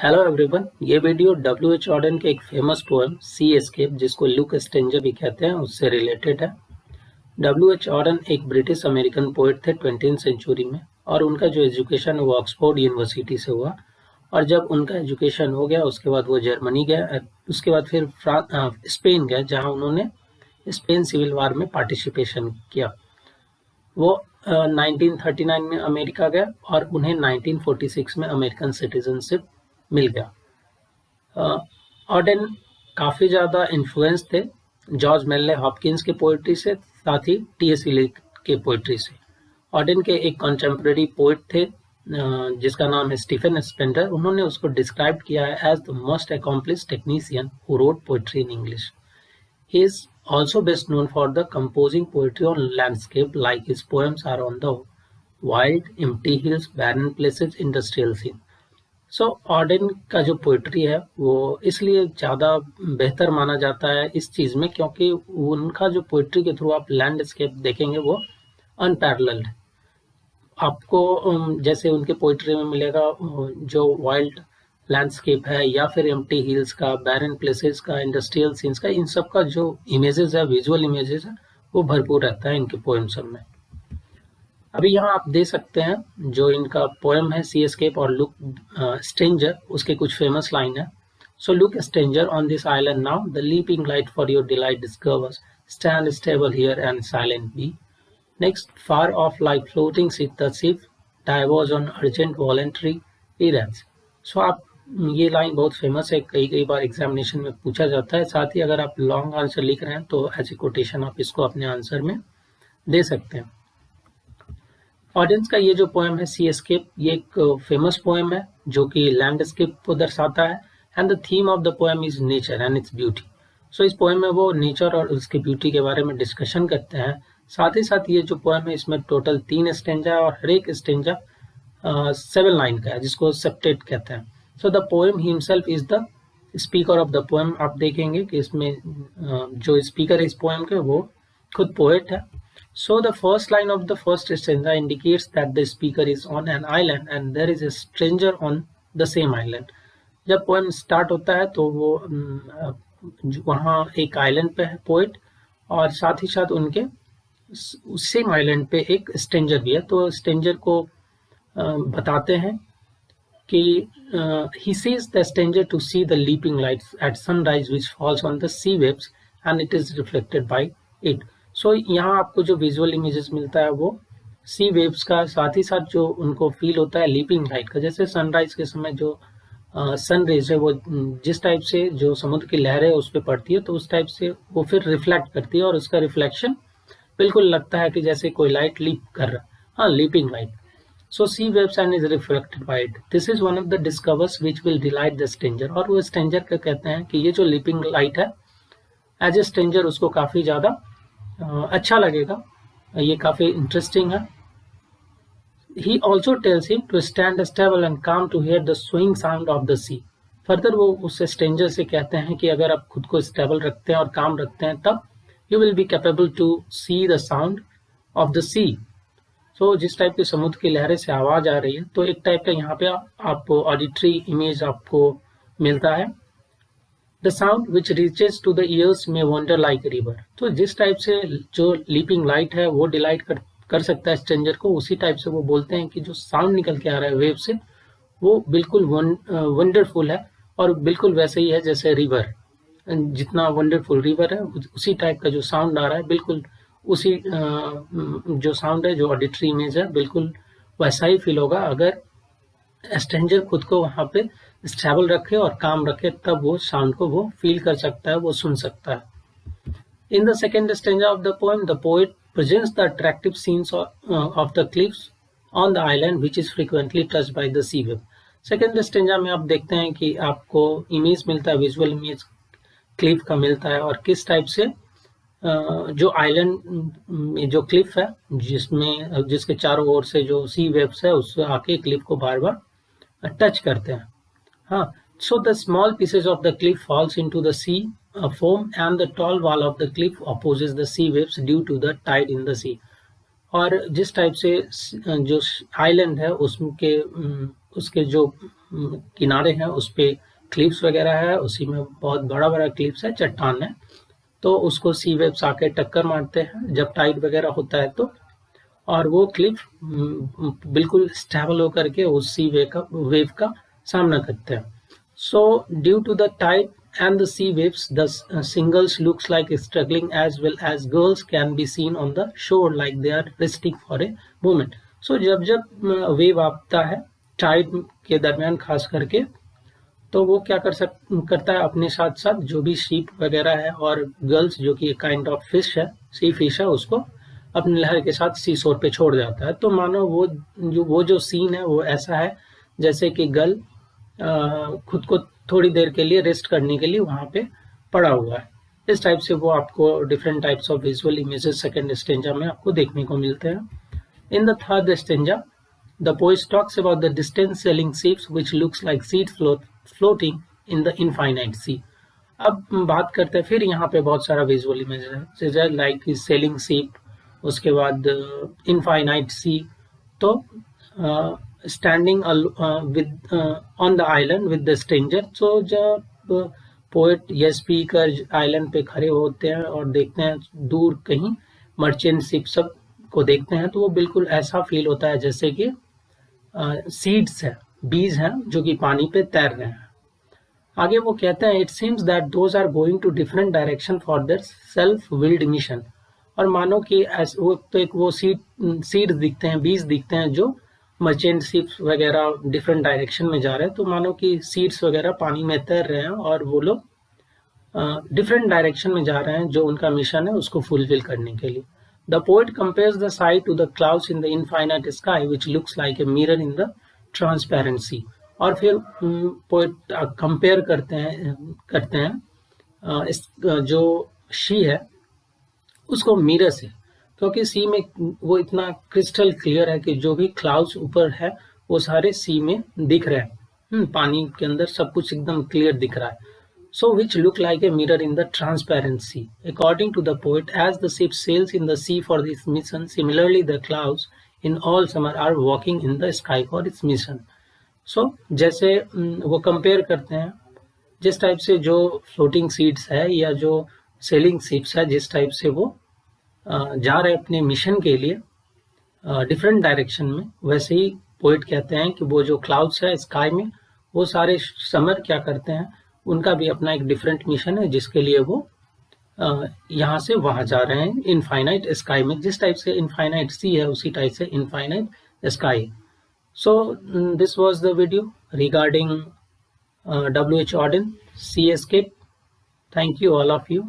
Hello everyone, ये video WH. Orton के एक फेमस पोएम सी एस्केप, जिसको लुक स्ट्रेंजर भी कहते हैं, उससे रिलेटेड है। डब्ल्यू.एच. ऑर्डन एक ब्रिटिश अमेरिकन पोइट थे 20वीं सेंचुरी में, और उनका जो एजुकेशन वो ऑक्सफोर्ड यूनिवर्सिटी से हुआ। और जब उनका एजुकेशन हो गया उसके बाद वो जर्मनी गए, उसके बाद फिर स्पेन गए, जहाँ उन्होंने स्पेन सिविल वार में पार्टिसिपेशन किया। वो 1939 में अमेरिका गए और उन्हें 1946 में अमेरिकन सिटीजनशिप मिल गया। ऑर्डन काफ़ी ज़्यादा इन्फ्लुएंस थे जॉर्ज मेनले हॉपकिंस के पोइट्री से, साथ ही टी.एस. इलियट के पोइट्री से। ऑर्डन के एक कंटेम्प्रेरी पोइट थे जिसका नाम है स्टीफन स्पेंडर। उन्होंने उसको डिस्क्राइब किया है as the most accomplished technician who wrote poetry in English. He is also best known for the composing poetry on landscape, like his poems are on the wild, empty hills, barren places, industrial scene. So Orton का जो poetry है वो इसलिए ज़्यादा बेहतर माना जाता है इस चीज़ में, क्योंकि उनका जो पोइट्री के थ्रू आप लैंडस्केप देखेंगे वो अनपैरेलल्ड है। आपको जैसे उनके पोइट्री में मिलेगा जो वाइल्ड लैंडस्केप है, या फिर एम्प्टी हिल्स का, बैरन प्लेसेस का, इंडस्ट्रियल सीन्स का, इन सब का जो इमेजेस है, विजुअल इमेजेस है, वो भरपूर रहता है इनके पोएम सब में। अभी यहाँ आप दे सकते हैं जो इनका पोएम है सी एस्केप और लुक स्ट्रेंजर, उसके कुछ फेमस लाइन है। So look stranger on this island now, the leaping light for your delight discovers, stand stable here and silent be. Next, far off like floating the ship, diverse on urgent voluntary errands. So आप ये line बहुत famous है, कई बार examination में पूछा जाता है। साथ ही अगर आप लॉन्ग आंसर लिख रहे हैं तो एज ए कोटेशन आप इसको अपने आंसर में दे सकते हैं। ऑडियंस का ये जो पोएम है सी एस्केप, ये एक फेमस पोएम है जो कि लैंडस्केप को दर्शाता है। And the theme of the poem is nature and its beauty. So इस पोएम में वो नेचर और उसकी ब्यूटी के बारे में डिस्कशन करते हैं। साथ ही साथ ये जो पोएम है इसमें टोटल 3 स्टेंजा और हर एक स्टेंजा 7 लाइन का है, जिसको सेप्टेट कहते हैं। So the poem himself is the speaker of the poem. आप देखेंगे कि इसमें जो स्पीकर है इस पोएम के वो खुद पोएट है। So the first line of the first stanza indicates that the speaker is on an island and there is a stranger on the same island. जब पोएम स्टार्ट होता है तो वो वहाँ एक आइलैंड पे है पोएट, और साथ ही साथ उनके सेम आइलैंड पे एक स्ट्रेंजर भी है। तो स्ट्रेंजर को बताते हैं कि he sees the stranger to see the leaping lights at sunrise which falls on the sea waves and it is reflected by it. सो यहाँ आपको जो विजुअल इमेजेस मिलता है वो सी वेव्स का, साथ ही साथ जो उनको फील होता है लीपिंग लाइट का। जैसे सनराइज के समय जो सन रेज है वो जिस टाइप से जो समुद्र की लहरें उस पर पड़ती है, तो उस टाइप से वो फिर रिफ्लेक्ट करती है और उसका रिफ्लेक्शन बिल्कुल लगता है कि जैसे कोई लाइट लीप कर रहा है। हाँ, leaping light. So sea waves and is reflected by it. This is one of the discovers which will delight the stranger. और वो स्ट्रेंजर का कहते हैं कि ये जो लीपिंग लाइट है एज ए स्ट्रेंजर उसको काफ़ी ज़्यादा अच्छा लगेगा, ये काफ़ी इंटरेस्टिंग है। He also tells him to stand stable and calm to hear the swing sound of the sea. Further वो उस स्ट्रेंजर से कहते हैं कि अगर आप खुद को स्टेबल रखते हैं और काम रखते हैं तब you will be capable to see the sound of the sea. So जिस टाइप की समुद्र की लहरें से आवाज़ आ रही है, तो एक टाइप का यहाँ पे आपको ऑडिटरी इमेज आपको मिलता है। The sound which reaches to the ears may wander like a river. तो जिस टाइप से जो लीपिंग लाइट है वो डिलाइट कर सकता है स्ट्रेंजर को, उसी टाइप से वो बोलते हैं कि जो साउंड निकल के आ रहा है वेव से वो बिल्कुल वंडरफुल है, और बिल्कुल वैसे ही है जैसे रिवर, जितना वंडरफुल रिवर है उसी टाइप का जो साउंड आ रहा है, बिल्कुल उसी जो साउंड है, जो ऑडिटरी इमेज है, बिल्कुल वैसा ही फील होगा अगर स्ट्रेंजर खुद को वहाँ पे स्टेबल रखे और काम रखे, तब वो साउंड को वो फील कर सकता है, वो सुन सकता है। In the second stanza of the poem, the poet presents the attractive scenes of the cliffs on the island which is frequently touched by the sea wave. Second stanza में आप देखते हैं कि आपको इमेज मिलता है, विजुअल इमेज क्लिफ का मिलता है, और किस टाइप से जो आइलैंड में जो क्लिफ है जिसके चारों ओर से जो सी वेव्स है उससे आके क्लिफ को बार बार टच करते हैं। हाँ, so the small pieces of the cliff falls into the sea foam and the tall wall of the cliff opposes the sea waves due to the tide in the sea. और जिस type से जो island है उसके उसके जो किनारे हैं उस पे क्लिप्स वगैरह है, उसी में बहुत बड़ा बड़ा क्लिप्स है, चट्टान है, तो उसको सी वेव्स आके टक्कर मारते हैं जब टाइड वगैरह होता है तो, और वो क्लिप बिल्कुल स्टेबल होकर के उस सी वेव का सामना करते हैं. So due to the tide and the sea waves, the singles looks like struggling as well as girls can be seen on the shore like they are resting for a moment. So जब जब wave आता है Tide के दरमियान खास करके, तो वो क्या करता है अपने साथ साथ जो भी शीप वगैरह है और गर्ल्स जो कि एक काइंड ऑफ फिश है, सी फिश है, उसको अपनी लहर के साथ सी शोर पे छोड़ जाता है. तो मानो वो जो सीन है वो ऐसा है जैसे कि गर्ल खुद को थोड़ी देर के लिए रेस्ट करने के लिए वहां पे पड़ा हुआ है. इस टाइप से वो आपको different types of visual images second stanza में आपको देखने को मिलते हैं. In the third stanza the poet talks about the distant sailing ships which looks like seeds floating in the infinite sea. अब बात करते हैं फिर यहाँ पे बहुत सारा विजुअल इमेज है, जैसे लाइक सेलिंग शिप, उसके बाद इनफाइनाइट सी. तो standing with on the island with the stranger. So जब पोएट या स्पीकर आइलैंड पे खड़े होते हैं और देखते हैं दूर कहीं मर्चेंट शिप सब को देखते हैं, तो वो बिल्कुल ऐसा फील होता है जैसे कि सीड्स है, बीज हैं जो कि पानी पे तैर रहे हैं. आगे वो कहते हैं it seems that those are going to different direction for their self willed mission. और मानो कि वो सीड्स दिखते हैं, बीज दिखते हैं जो मर्चेंट शिप्स वगैरह डिफरेंट डायरेक्शन में जा रहे हैं. तो मानो कि सीड्स वगैरह पानी में तैर रहे हैं और वो लोग डिफरेंट डायरेक्शन में जा रहे हैं जो उनका मिशन है उसको फुलफिल करने के लिए. The poet compares the sight to the clouds in the infinite sky which looks like a mirror in the transparent sea. और फिर पोएट कंपेयर करते हैं इस जो शी है उसको मिरर से, क्योंकि सी में वो इतना क्रिस्टल क्लियर है कि जो भी क्लाउड्स ऊपर है वो सारे सी में दिख रहे हैं, पानी के अंदर सब कुछ एकदम क्लियर दिख रहा है. So which look like a mirror in the transparent sea. According to the poet, as the ship sails in the sea for this mission, similarly the clouds in all summer are walking in the sky for its mission. So जैसे वो compare करते हैं जिस type से जो floating seeds है या जो सेलिंग शिप्स है, जिस टाइप से वो जा रहे अपने मिशन के लिए डिफरेंट डायरेक्शन में, वैसे ही पोएट कहते हैं कि वो जो क्लाउड्स है स्काई में वो सारे समर क्या करते हैं, उनका भी अपना एक डिफरेंट मिशन है जिसके लिए वो यहाँ से वहां जा रहे हैं इनफाइनाइट स्काई में. जिस टाइप से इनफाइनाइट सी है उसी टाइप से infinite sky. So this was the video regarding W.H. Auden, Sea Escape. Thank you all of you.